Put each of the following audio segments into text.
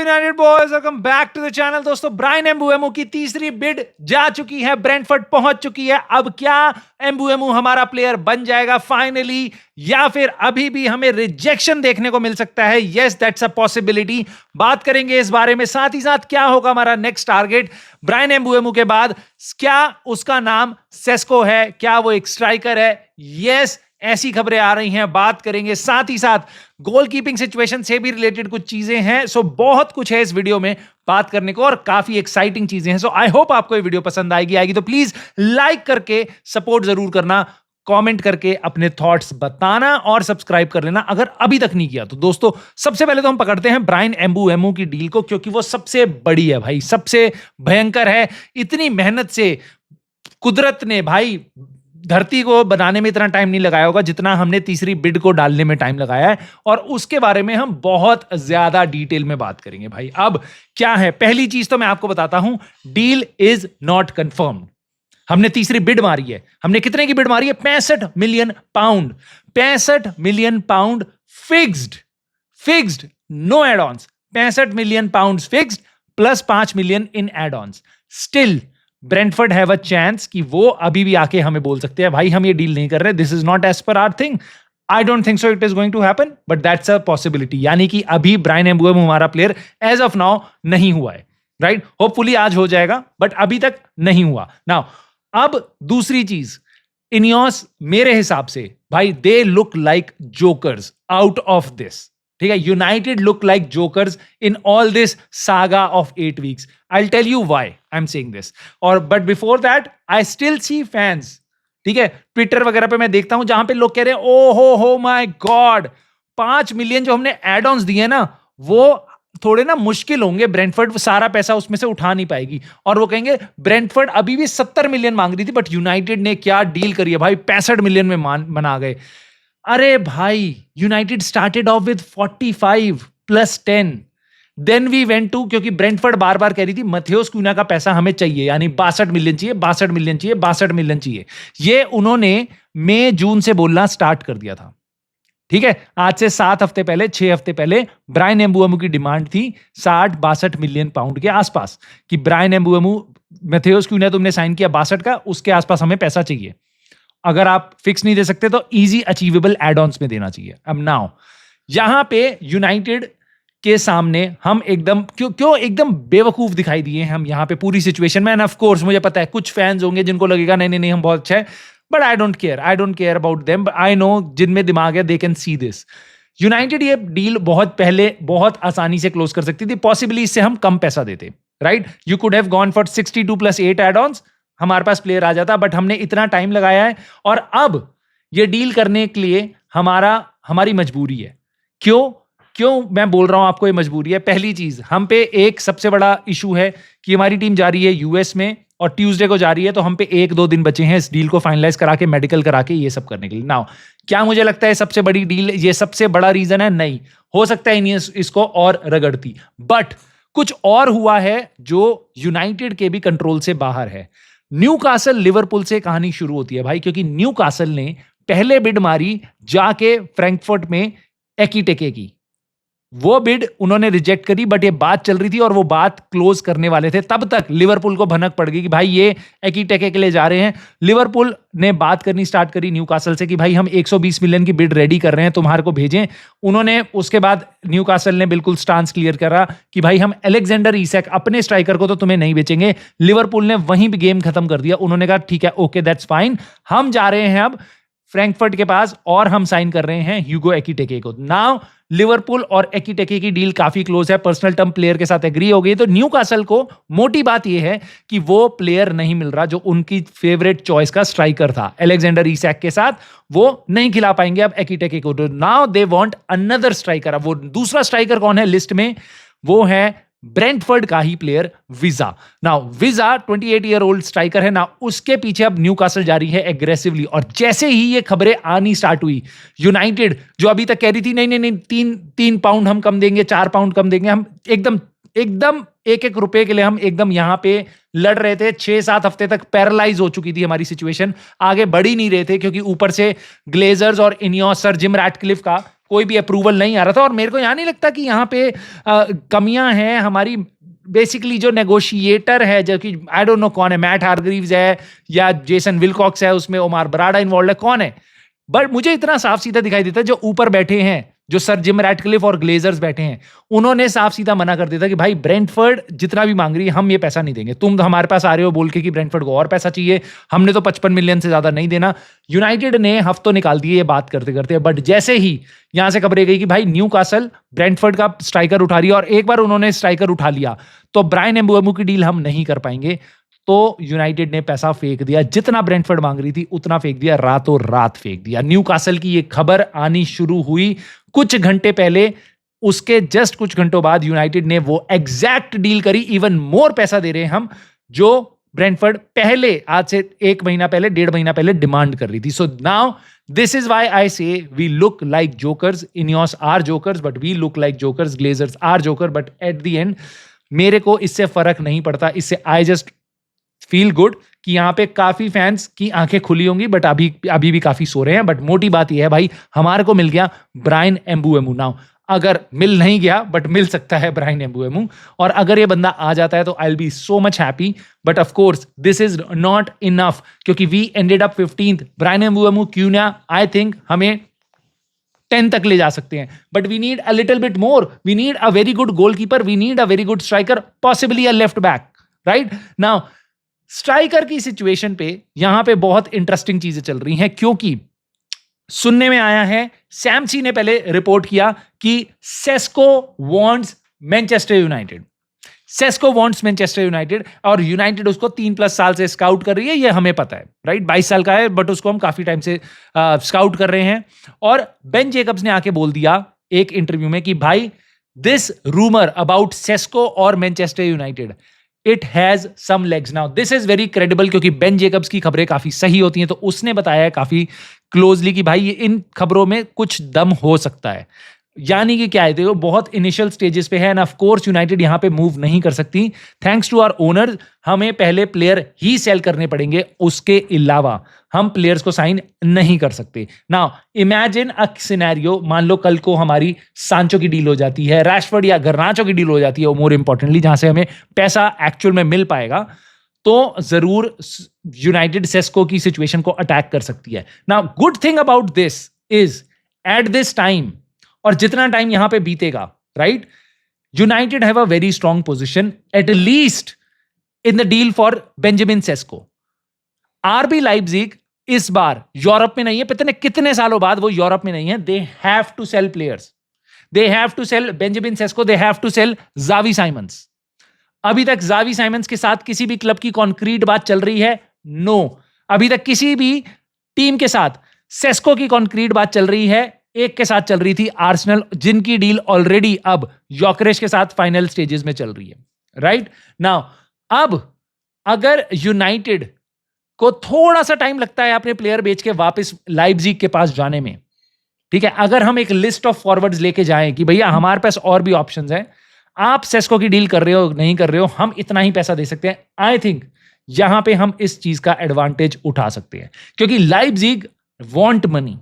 United boys, welcome back to the channel. दोस्तों, Bryan Mbeumo की तीसरी बिड जा चुकी है, ब्रेंटफोर्ड पहुंच चुकी है। अब क्या एम्बुएमो हमारा प्लेयर बन जाएगा फाइनली, या फिर अभी भी हमें रिजेक्शन देखने को मिल सकता है? Yes, that's a possibility. बात करेंगे इस बारे में। साथ ही साथ क्या होगा हमारा नेक्स्ट टारगेट ब्रायन एम्बुएमो के बाद? क्या उसका नाम सेस्को है? क्या वो एक स्ट्राइकर है? यस, ऐसी खबरें आ रही हैं, बात करेंगे। साथ ही साथ गोलकीपिंग सिचुएशन से भी रिलेटेड कुछ चीजें हैं। सो बहुत कुछ है इस वीडियो में बात करने को और काफी एक्साइटिंग चीजें हैं। सो आई होप आपको ये वीडियो पसंद आएगी तो प्लीज लाइक करके सपोर्ट जरूर करना, कमेंट करके अपने थॉट्स बताना और सब्सक्राइब कर लेना अगर अभी तक नहीं किया तो। दोस्तों, सबसे पहले तो हम पकड़ते हैं ब्रायन एम्बुएमो की डील को, क्योंकि वो सबसे बड़ी है भाई, सबसे भयंकर है। इतनी मेहनत से कुदरत ने भाई धरती को बनाने में इतना टाइम नहीं लगाया होगा जितना हमने तीसरी बिड को डालने में टाइम लगाया है, और उसके बारे में हम बहुत ज्यादा डिटेल में बात करेंगे भाई। अब क्या है, पहली चीज तो मैं आपको बताता हूं, डील इज नॉट कंफर्म्ड। हमने तीसरी बिड मारी है। हमने कितने की बिड मारी है? 65 million pound. 65 million pound fixed, no add ons. 65 million pound fixed plus 5 million in add ons. Still Brentford have a chance कि वो अभी भी आके हमें बोल सकते हैं भाई हम ये डील नहीं कर रहे, this is not as per our thing. I don't think so it is going to happen, but that's a possibility. यानी कि अभी ब्रायन एम्बुएमो हमारा प्लेयर एज ऑफ नाउ नहीं हुआ है, राइट? होपफुली आज हो जाएगा, बट अभी तक नहीं हुआ। नाउ अब दूसरी चीज, इनियोस मेरे हिसाब से भाई they look like jokers out of this. ठीक है, United look like jokers in all this saga of 8 weeks. I'll tell you why I'm saying this. और but before that, I still see fans. ठीक है, Twitter वगैरह पे मैं देखता हूं जहां पे लोग कह रहे हैं ओ हो माय गॉड, 5 मिलियन जो हमने एड ऑन्स दिए ना, वो थोड़े ना मुश्किल होंगे, ब्रेंटफोर्ड सारा पैसा उसमें से उठा नहीं पाएगी। और वो कहेंगे ब्रेंटफोर्ड अभी भी 70 मिलियन मांग रही थी, बट यूनाइटेड ने क्या डील करी है भाई, 65 मिलियन में मना गए। अरे भाई, United started off with 45 plus 10, then we went to, क्योंकि ब्रेंटफोर्ड बार बार कह रही थी मथेउस क्यूना का पैसा हमें चाहिए, यानी 62 मिलियन चाहिए, 62 मिलियन चाहिए, 62 मिलियन चाहिए। ये उन्होंने मई जून से बोलना स्टार्ट कर दिया था। ठीक है, आज से 7 हफ्ते पहले, 6 हफ्ते पहले ब्रायन एम्बुएमो की डिमांड थी 60-62 मिलियन पाउंड के आसपास, कि ब्रायन एम्बुएमो, मथेउस क्यूना तुमने साइन किया 62 का, उसके आसपास हमें पैसा चाहिए। अगर आप फिक्स नहीं दे सकते तो इजी अचीवेबल एड ऑन्स में देना चाहिए। अब नाउ यहां पे यूनाइटेड के सामने हम एकदम क्यों एकदम बेवकूफ दिखाई दिए हम यहां पे पूरी सिचुएशन में। एंड ऑफ कोर्स मुझे पता है कुछ फैंस होंगे जिनको लगेगा नहीं हम बहुत अच्छा है, but I don't care about them. I know जिनमें दिमाग है they can see this. United ये डील बहुत पहले बहुत आसानी से क्लोज कर सकती थी, पॉसिबली इससे हम कम पैसा देते, right? You could have gone for 62 plus 8 add ons, हमारे पास प्लेयर आ जाता, बट हमने इतना टाइम लगाया है और अब ये डील करने के लिए हमारी मजबूरी है। क्यों मैं बोल रहा हूं आपको ये मजबूरी है? पहली चीज, हम पे एक सबसे बड़ा इशू है कि हमारी टीम जा रही है यूएस में और ट्यूसडे को जा रही है, तो हम पे 1-2 दिन बचे हैं इस डील को फाइनलाइज करा के, मेडिकल करा के, ये सब करने के लिए। नाउ क्या मुझे लगता है सबसे बड़ी डील, ये सबसे बड़ा रीजन है? नहीं, हो सकता है नहीं इसको और रगड़ती, बट कुछ और हुआ है जो यूनाइटेड के भी कंट्रोल से बाहर है। न्यूकासल लिवरपूल से कहानी शुरू होती है भाई, क्योंकि न्यूकासल ने पहले बिड मारी जाके फ्रैंकफर्ट में एकीटेके की। वो बिड उन्होंने रिजेक्ट करी, बट ये बात चल रही थी और वो बात क्लोज करने वाले थे। तब तक लिवरपूल को भनक पड़ गई कि भाई ये एकीटेके के लिए जा रहे हैं। लिवरपूल ने बात करनी स्टार्ट करी न्यूकासल से कि भाई हम 120 मिलियन की बिड रेडी कर रहे हैं, तुम्हारे को भेजें। उन्होंने उसके बाद न्यूकासल ने बिल्कुल स्टांस क्लियर करा कि भाई हम अलेक्जेंडर इसैक, अपने स्ट्राइकर को तो तुम्हें नहीं बेचेंगे। लिवरपूल ने वहीं भी गेम खत्म कर दिया। उन्होंने कहा ठीक है, ओके दैट्स फाइन, हम जा रहे हैं अब फ्रैंकफर्ट के पास और हम साइन कर रहे हैं ह्यूगो एकीटेके को। नाउ लिवरपूल और एकीटेके की डील काफी क्लोज है, पर्सनल टर्म प्लेयर के साथ एग्री हो गई। तो न्यूकासल को मोटी बात यह है कि वो प्लेयर नहीं मिल रहा जो उनकी फेवरेट चॉइस का स्ट्राइकर था अलेक्जेंडर इसैक के साथ, वो नहीं खिला पाएंगे अब एकीटेके को। तो now they want another striker. अब वो दूसरा स्ट्राइकर कौन है लिस्ट में? वो है ब्रेंटफोर्ड का ही प्लेयर विजा। नाउ विजा 28 ईयर ओल्ड स्ट्राइकर है ना, उसके पीछे अब न्यूकासल जा रही है एग्रेसिवली। और जैसे ही ये खबरें आनी स्टार्ट हुई, यूनाइटेड जो अभी तक कह रही थी नहीं 3 पाउंड हम कम देंगे, 4 पाउंड कम देंगे, हम एकदम 1-1 रुपए के लिए हम एकदम यहां पे लड़ रहे थे। 6-7 हफ्ते तक पैरालाइज हो चुकी थी हमारी सिचुएशन, आगे बढ़ ही नहीं रहे थे, क्योंकि ऊपर से ग्लेजर्स और इनियोस, सर जिम रैटक्लिफ का कोई भी अप्रूवल नहीं आ रहा था। और मेरे को यहाँ नहीं लगता कि यहाँ पे कमियां हैं हमारी। बेसिकली जो नेगोशिएटर है, जो कि आई डोंट नो कौन है, मैट हारग्रीव्स है या जेसन विलकॉक्स है, उसमें ओमार बराडा इन्वॉल्व है, कौन है, बट मुझे इतना साफ सीधा दिखाई देता है जो ऊपर बैठे हैं, जो सर जिम रैटक्लिफ और ग्लेजर्स बैठे हैं, उन्होंने साफ सीधा मना कर दिया था कि भाई ब्रेंटफोर्ड जितना भी मांग रही है हम ये पैसा नहीं देंगे। तुम हमारे पास आ रहे हो बोल के कि ब्रेंटफोर्ड को और पैसा चाहिए, हमने तो 55 मिलियन से ज्यादा नहीं देना। यूनाइटेड ने हफ्तों निकाल दिए ये बात करते करते, बट जैसे ही यहां से खबरें गई कि भाई न्यू कासल ब्रेंटफोर्ड का स्ट्राइकर उठा रही है, और एक बार उन्होंने स्ट्राइकर उठा लिया तो ब्रायन एम्बुएमो की डील हम नहीं कर पाएंगे, तो यूनाइटेड ने पैसा फेंक दिया। जितना ब्रेंटफोर्ड मांग रही थी उतना फेंक दिया, रातों रात फेंक दिया। न्यू कासल की ये खबर आनी शुरू हुई कुछ घंटे पहले, उसके जस्ट कुछ घंटों बाद यूनाइटेड ने वो एग्जैक्ट डील करी। इवन मोर पैसा दे रहे हैं हम, जो ब्रेंटफोर्ड पहले, आज से 1 महीना पहले, 1.5 महीना पहले डिमांड कर रही थी। So now this is why I say we look like jokers, Ineos are jokers but we look like jokers, Glazers are joker, but at the end मेरे को इससे फर्क नहीं पड़ता। इससे आई जस्ट फील गुड कि यहाँ पे काफी फैंस की आंखें खुली होंगी, बट अभी भी काफी सो रहे हैं। बट मोटी बात यह है भाई, हमारे को मिल गया ब्रायन एम्बुएमो। नाउ अगर मिल नहीं गया, बट मिल सकता है ब्रायन एम्बुएमो, और अगर ये बंदा आ जाता है तो I will be so much happy. But of course this is not enough, क्योंकि we ended up 15th। Bryan Mbeumo क्यों ना, आई थिंक हमें 10 तक ले जा सकते हैं, but we need a little bit more. We need a very good goalkeeper, we need a very good striker, possibly a left back, right. Now striker की situation पे यहां पे बहुत इंटरेस्टिंग चीजें चल रही हैं, क्योंकि सुनने में आया है, सैमसी ने पहले रिपोर्ट किया कि Sesko wants Manchester United, Sesko wants Manchester United, और यूनाइटेड उसको 3+ साल से स्काउट कर रही है, ये हमें पता है, राइट। 22 साल का है, बट उसको हम काफी टाइम से स्काउट कर रहे हैं। और बेन जेकब्स ने आके बोल दिया एक इंटरव्यू में कि भाई दिस रूमर अबाउट सेस्को और Manchester United, it has some legs. Now this is very credible, क्योंकि बेन जेकब्स की खबरें काफी सही होती हैं, तो उसने बताया है काफी क्लोजली कि भाई इन खबरों में कुछ दम हो सकता है। यानी कि क्या है, देखो बहुत इनिशियल स्टेजेस पे है, एंड ऑफ कोर्स यूनाइटेड यहां पे मूव नहीं कर सकती थैंक्स टू आवर ओनर। हमें पहले प्लेयर ही सेल करने पड़ेंगे, उसके अलावा हम प्लेयर्स को साइन नहीं कर सकते। नाउ इमेजिन अ सिनेरियो, मान लो कल को हमारी सांचो की डील हो जाती है, रैशफोर्ड या गर्नाचो की डील हो जाती है, मोर इंपॉर्टेंटली जहां से हमें पैसा एक्चुअल में मिल पाएगा, तो जरूर यूनाइटेड सेस्को की सिचुएशन को अटैक कर सकती है। Now good thing about this is at this time, और जितना टाइम यहां पे बीतेगा, right, United have a very strong position at least in the deal for Benjamin Sesko. RB Leipzig इस बार यूरोप में नहीं है, पता नहीं कितने सालों बाद वो यूरोप में नहीं है। They have to sell players, they have to sell Benjamin Sesko, they have to sell Xavi Simons. अभी तक जावी साइमंस के साथ किसी भी क्लब की कॉन्क्रीट बात चल रही है? नो। अभी तक किसी भी टीम के साथ सेस्को की कॉन्क्रीट बात चल रही है? एक के साथ चल रही थी, आर्सेनल, जिनकी डील ऑलरेडी अब योकेरेश के साथ फाइनल स्टेजेस में चल रही है, राइट। नाउ अब अगर यूनाइटेड को थोड़ा सा टाइम लगता है अपने प्लेयर बेच के वापस लाइप्जिग के पास जाने में, ठीक है, अगर हम एक लिस्ट ऑफ फॉरवर्ड्स लेके जाएं कि भैया हमारे पास और भी ऑप्शंस हैं, आप सेस्को की डील कर रहे हो नहीं कर रहे हो, हम इतना ही पैसा दे सकते हैं, आई थिंक यहां पे हम इस चीज का एडवांटेज उठा सकते हैं, क्योंकि Leipzig want money,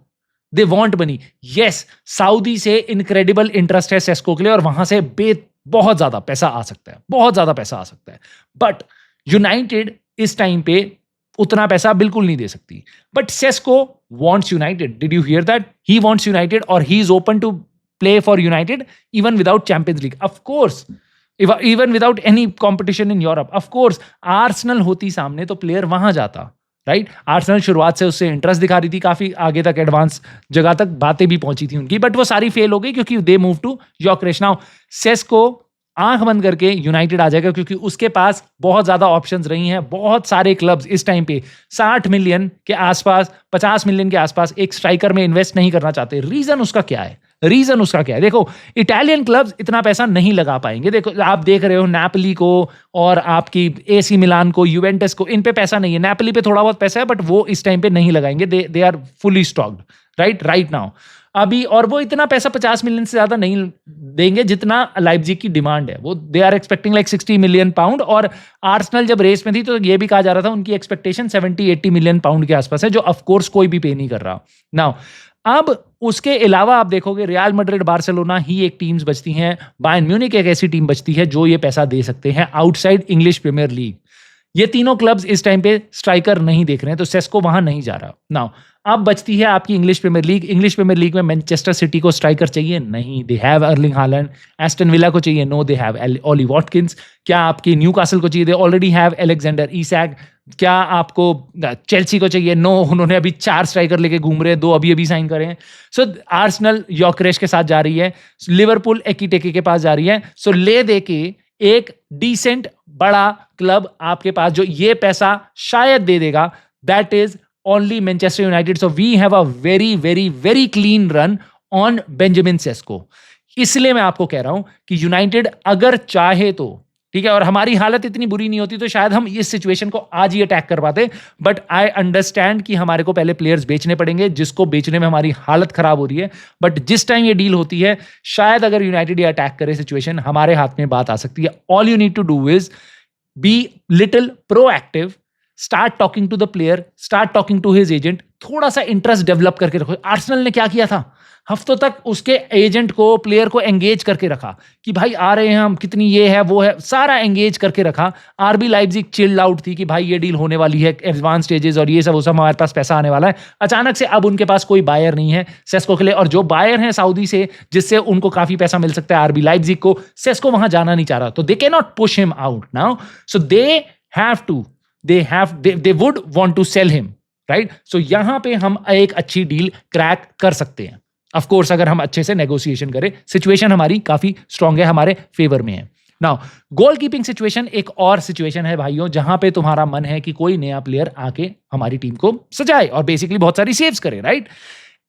they want money. Yes, Saudi से इनक्रेडिबल इंटरेस्ट है सेस्को के लिए, और वहां से बहुत ज्यादा पैसा आ सकता है, बहुत ज्यादा पैसा आ सकता है, बट यूनाइटेड इस टाइम पे उतना पैसा बिल्कुल नहीं दे सकती। But Sesko wants United, did you hear that? He wants United, और he is open to play for United even without Champions League, of course, even without any competition in Europe, of course। Arsenal होती सामने तो player वहां जाता, right. Arsenal शुरुआत से उससे interest दिखा रही थी, काफी आगे तक एडवांस जगह तक बातें भी पहुंची थी उनकी, बट वो सारी फेल हो गई क्योंकि they move to Gyokeres. Now Sesko आंख बंद करके यूनाइटेड आ जाएगा, क्योंकि उसके पास बहुत ज्यादा ऑप्शंस रही हैं। बहुत सारे क्लब्स इस टाइम पे 60 मिलियन के आसपास, 50 मिलियन के आसपास एक स्ट्राइकर में इन्वेस्ट नहीं करना चाहते। रीजन उसका क्या है? रीजन उसका क्या है? देखो, इटालियन क्लब्स इतना पैसा नहीं लगा पाएंगे। देखो, आप देख रहे हो नेपोली को और आपकी एसी मिलान को, यूवेंटस को, इन पे पैसा नहीं है। नेपोली पे थोड़ा बहुत पैसा है, बट वो इस टाइम पे नहीं लगाएंगे, they are fully stocked, right now अभी। और वो इतना पैसा 50 मिलियन से ज्यादा नहीं देंगे जितना लाइप्जिग की डिमांड है। वो they are expecting like 60 million pound, और आर्सेनल जब रेस में थी तो ये भी कहा जा रहा था उनकी एक्सपेक्टेशन 70-80 मिलियन पाउंड के आसपास है, जो ऑफ कोर्स कोई भी पे नहीं कर रहा। नाउ अब उसके अलावा आप देखोगे रियल मैड्रिड, बार्सिलोना ही एक टीम्स बचती हैं, बायर्न म्यूनिख एक ऐसी टीम बचती है जो ये पैसा दे सकते हैं आउटसाइड इंग्लिश प्रीमियर लीग। ये तीनों क्लब्स इस टाइम पे स्ट्राइकर नहीं देख रहे हैं, तो सेस्को वहां नहीं जा रहा। नाउ अब बचती है आपकी English Premier League. English Premier League में मैनचेस्टर सिटी को स्ट्राइकर चाहिए? नहीं, they have Erling Haaland. Aston Villa को चाहिए? No, they have Ollie Watkins. क्या आपकी न्यूकासल को चाहिए? They already have Alexander Isak. क्या आपको चेल्सी को चाहिए? नो, उन्होंने अभी 4 स्ट्राइकर लेके घूम रहे हैं, 2 अभी साइन करे हैं। सो आर्सेनल योकेरेश के साथ जा रही है, लिवरपूल एकिटेके के पास जा रही है। सो ले दे के एक डिसेंट बड़ा क्लब आपके पास जो ये पैसा शायद दे देगा, that is only Manchester United. So we have a very very very clean run on Benjamin Sesko. इसलिए मैं आपको कह रहा हूं कि यूनाइटेड अगर चाहे तो ठीक है, और हमारी हालत इतनी बुरी नहीं होती तो शायद हम इस सिचुएशन को आज ही अटैक कर पाते, बट आई अंडरस्टैंड कि हमारे को पहले प्लेयर्स बेचने पड़ेंगे, जिसको बेचने में हमारी हालत खराब हो रही है। बट जिस टाइम ये डील होती है, शायद अगर यूनाइटेड ये अटैक करे सिचुएशन, हमारे हाथ में बात आ सकती है। All you need to do is be little proactive, start talking to the player, start talking to his agent, थोड़ा सा इंटरेस्ट डेवलप करके रखो। आर्सेनल ने क्या किया था, हफ्तों तक उसके एजेंट को, प्लेयर को एंगेज करके रखा कि भाई आ रहे हैं हम, कितनी ये है वो है, सारा एंगेज करके रखा। आरबी लाइप्जिग चिल्ड आउट थी कि भाई ये डील होने वाली है, एडवांस स्टेजेस और ये सब, वो सब हमारे पास पैसा आने वाला है। अचानक से अब उनके पास कोई बायर नहीं है सेस्को के लिए, और जो बायर हैं सऊदी से, जिससे उनको काफी पैसा मिल सकता है आरबी लाइप्जिग को, सेस्को वहां जाना नहीं चाह रहा, तो they can not push him out now. So they have to, they would want to sell him, right? So यहां पे हम एक अच्छी डील क्रैक कर सकते हैं, ऑफ कोर्स अगर हम अच्छे से नेगोशिएशन करें। सिचुएशन हमारी काफी स्ट्रांग है, हमारे फेवर में है। नाउ गोल कीपिंग सिचुएशन एक और सिचुएशन है भाइयों, जहां पे तुम्हारा मन है कि कोई नया प्लेयर आके हमारी टीम को सजाए और बेसिकली बहुत सारी सेव्स करे, राइट?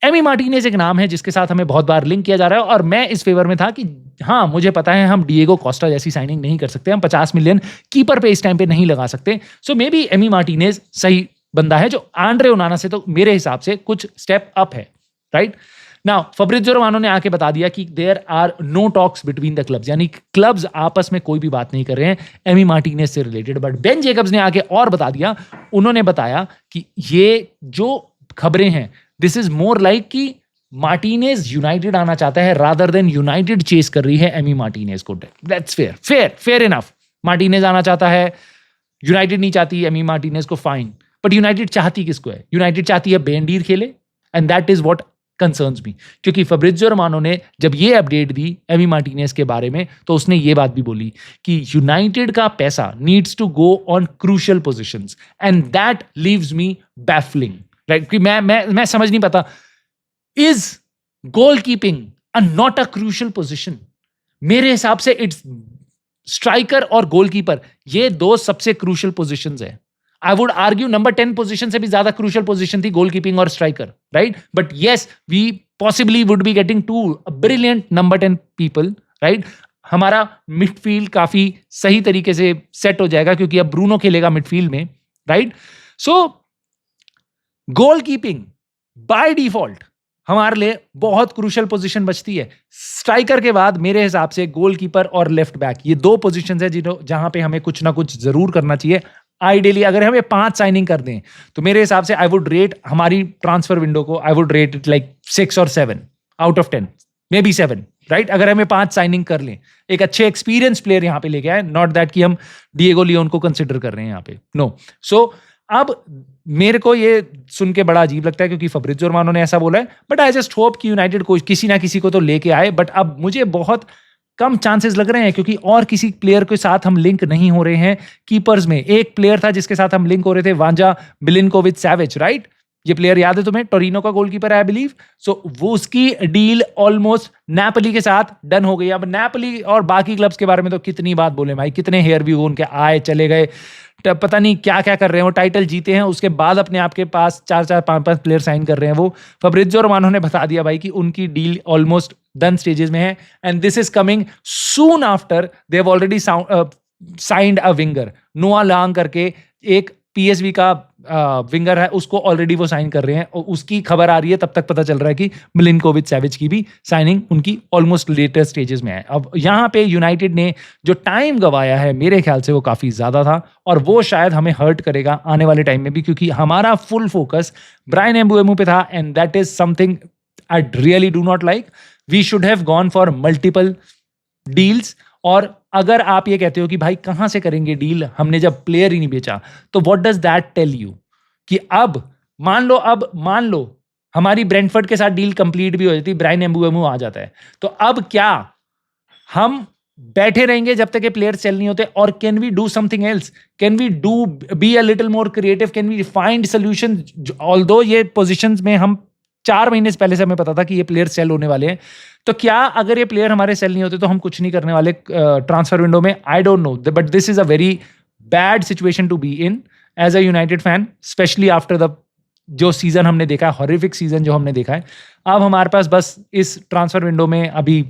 एमी मार्टिनेज एक नाम है जिसके साथ हमें बहुत बार लिंक किया जा रहा है, और मैं इस फेवर में था कि हाँ, मुझे पता है हम डिएगो कोस्टा जैसी साइनिंग नहीं कर सकते, हम 50 मिलियन कीपर पे इस टाइम पे नहीं लगा सकते। सो मे बी एमी मार्टिनेज सही बंदा है, जो आंड्रे ओनाना से तो मेरे हिसाब से कुछ स्टेप अप है, राइट? नाउ फब्रिज़ियो रोमानो ने आके बता दिया कि there are no talks between the clubs, यानी क्लब्स आपस में कोई भी बात नहीं कर रहे हैं एमी मार्टिनेज से रिलेटेड। बट बेन जेकब्स ने आके और बता दिया, उन्होंने बताया कि ये जो खबरें हैं, दिस इज मोर लाइक कि मार्टिनेज यूनाइटेड आना चाहता है रादर देन यूनाइटेड चेस कर रही है एमी मार्टिनेज को। That's fair enough. मार्टिनेज आना चाहता है, यूनाइटेड नहीं चाहती एमी मार्टिनेज को, फाइन। बट यूनाइटेड चाहती किसको है? यूनाइटेड चाहती है बेंडीर खेले, and that is what concerns me. क्योंकि फब्रिज़ियो रोमानो ने जब ये अपडेट दी एमी मार्टिनेज के बारे में, तो उसने ये बात भी बोली कि यूनाइटेड का पैसा needs to go on crucial positions, and that leaves me baffling, right? कि मैं समझ नहीं पाता, is goalkeeping not a crucial position? मेरे हिसाब से इट्स स्ट्राइकर और गोलकीपर, ये 2 सबसे क्रूशियल पोजीशंस है। I would argue number 10 position से भी ज्यादा क्रूशियल पोजीशन थी गोलकीपिंग और striker, right? But yes, we possibly would be getting 2 brilliant number 10 people, right? हमारा मिडफील्ड काफी सही तरीके से सेट हो जाएगा, क्योंकि अब ब्रूनो खेलेगा मिडफील्ड में, right? So goalkeeping by default हमारे लिए बहुत क्रूशियल पोजीशन बचती है। स्ट्राइकर के बाद मेरे हिसाब से गोलकीपर और लेफ्ट बैक, ये 2 पोजीशंस है जहां पे हमें कुछ ना कुछ जरूर करना चाहिए। आइडियली अगर हमें 5 साइनिंग कर दें, तो मेरे हिसाब से आई वुड रेट हमारी ट्रांसफर विंडो को, I would rate it like 6 और 7 out of 10, may be 7, right? अगर हमें 5 साइनिंग कर लें, एक अच्छे एक्सपीरियंस प्लेयर यहां पे लेके आए, नॉट दैट कि हम डिएगो लियोन को कंसिडर कर रहे हैं यहां पे, नो। सो अब मेरे को ये सुन के बड़ा अजीब लगता है क्योंकि फब्रिज़ियो रोमानो ने ऐसा बोला है, बट आई जस्ट होप कि यूनाइटेड को किसी ना किसी को तो लेके आए। बट अब मुझे बहुत कम चांसेस लग रहे हैं, क्योंकि और किसी प्लेयर के साथ हम लिंक नहीं हो रहे हैं। कीपर्स में एक प्लेयर था जिसके साथ हम लिंक हो रहे थे, वांजा मिलिनकोविच सैविच, राइट? ये प्लेयर याद है तुम्हें? टोरिनो का गोलकीपर है आई बिलीव। सो वो उसकी डील ऑलमोस्ट नेपोली के साथ डन हो गई। अब नेपोली और बाकी क्लब्स के बारे में तो कितनी बात बोले भाई, कितने हेयर व्यू उनके आए चले गए, पता नहीं क्या क्या कर रहे हैं। वो टाइटल जीते हैं, उसके बाद अपने आप के पास 4-4, 5-5 प्लेयर साइन कर रहे हैं। वो फब्रिज़ियो रोमानो ने बता दिया भाई कि उनकी डील ऑलमोस्ट डन स्टेजेस में है, and this is coming soon after they have already signed a winger. नोआ लांग करके एक पीएसवी का विंगर है, उसको ऑलरेडी वो साइन कर रहे हैं, और उसकी खबर आ रही है, तब तक पता चल रहा है कि मिलिनकोविच सैविच की भी साइनिंग उनकी ऑलमोस्ट लेटेस्ट स्टेजेस में है। अब यहाँ पे यूनाइटेड ने जो टाइम गवाया है, मेरे ख्याल से वो काफी ज्यादा था, और वो शायद हमें हर्ट करेगा आने वाले टाइम में भी, क्योंकि हमारा फुल फोकस ब्रायन एम्बुएमो पे था, and that is something I really do not like. We should have gone for multiple deals. और अगर आप ये कहते हो कि भाई कहां से करेंगे डील, हमने जब प्लेयर ही नहीं बेचा, तो what does that tell you कि अब मान लो हमारी ब्रेंटफोर्ड के साथ डील कंप्लीट भी हो जाती, ब्रायन एम्बुएमो आ जाता है, तो अब क्या हम बैठे रहेंगे जब तक ये प्लेयर सेल नहीं होते? और can we do something else? Can we do be a little more creative? Can we find solution? Although ये पोजीशंस में हम 4 महीने से पहले से हमें पता था कि ये प्लेयर सेल होने वाले हैं, तो क्या अगर ये प्लेयर हमारे सेल नहीं होते तो हम कुछ नहीं करने वाले ट्रांसफर विंडो में? I don't know, but this is a very bad situation to be in as a United fan, especially after the जो सीजन हमने देखा है, हॉरिफिक सीजन जो हमने देखा है। अब हमारे पास बस इस ट्रांसफर विंडो में अभी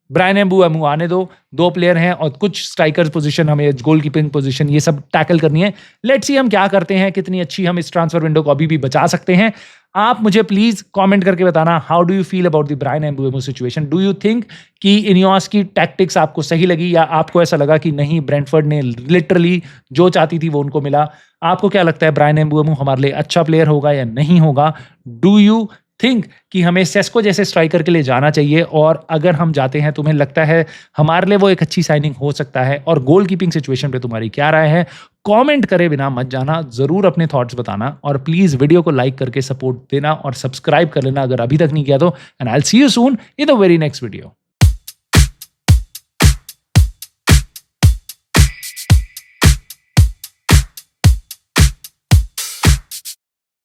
ब्रायन एम्बुएमो आने दो, 2 प्लेयर हैं और कुछ स्ट्राइकर्स पोजीशन, हमें गोलकीपिंग पोजीशन ये सब टैकल करनी है। लेट्स सी हम क्या करते हैं, कितनी अच्छी हम इस ट्रांसफर विंडो को अभी भी बचा सकते हैं। आप मुझे प्लीज कमेंट करके बताना, how do you feel about the Bryan Mbeumo situation? Do you think कि इनियोस की टैक्टिक्स आपको सही लगी, या आपको ऐसा लगा कि नहीं, ब्रेंटफोर्ड ने लिटरली जो चाहती थी वो उनको मिला? आपको क्या लगता है, ब्रायन एम्बुएमो हमारे लिए अच्छा प्लेयर होगा या नहीं होगा? डू यू थिंक कि हमें सेस्को जैसे स्ट्राइकर के लिए जाना चाहिए, और अगर हम जाते हैं तुम्हें लगता है हमारे लिए वो एक अच्छी साइनिंग हो सकता है? और गोल कीपिंग सिचुएशन पे तुम्हारी क्या राय है? कमेंट करे बिना मत जाना, जरूर अपने थॉट्स बताना, और प्लीज वीडियो को लाइक करके सपोर्ट देना और सब्सक्राइब कर लेना अगर अभी तक नहीं किया तो। And I will see you soon in the very next video.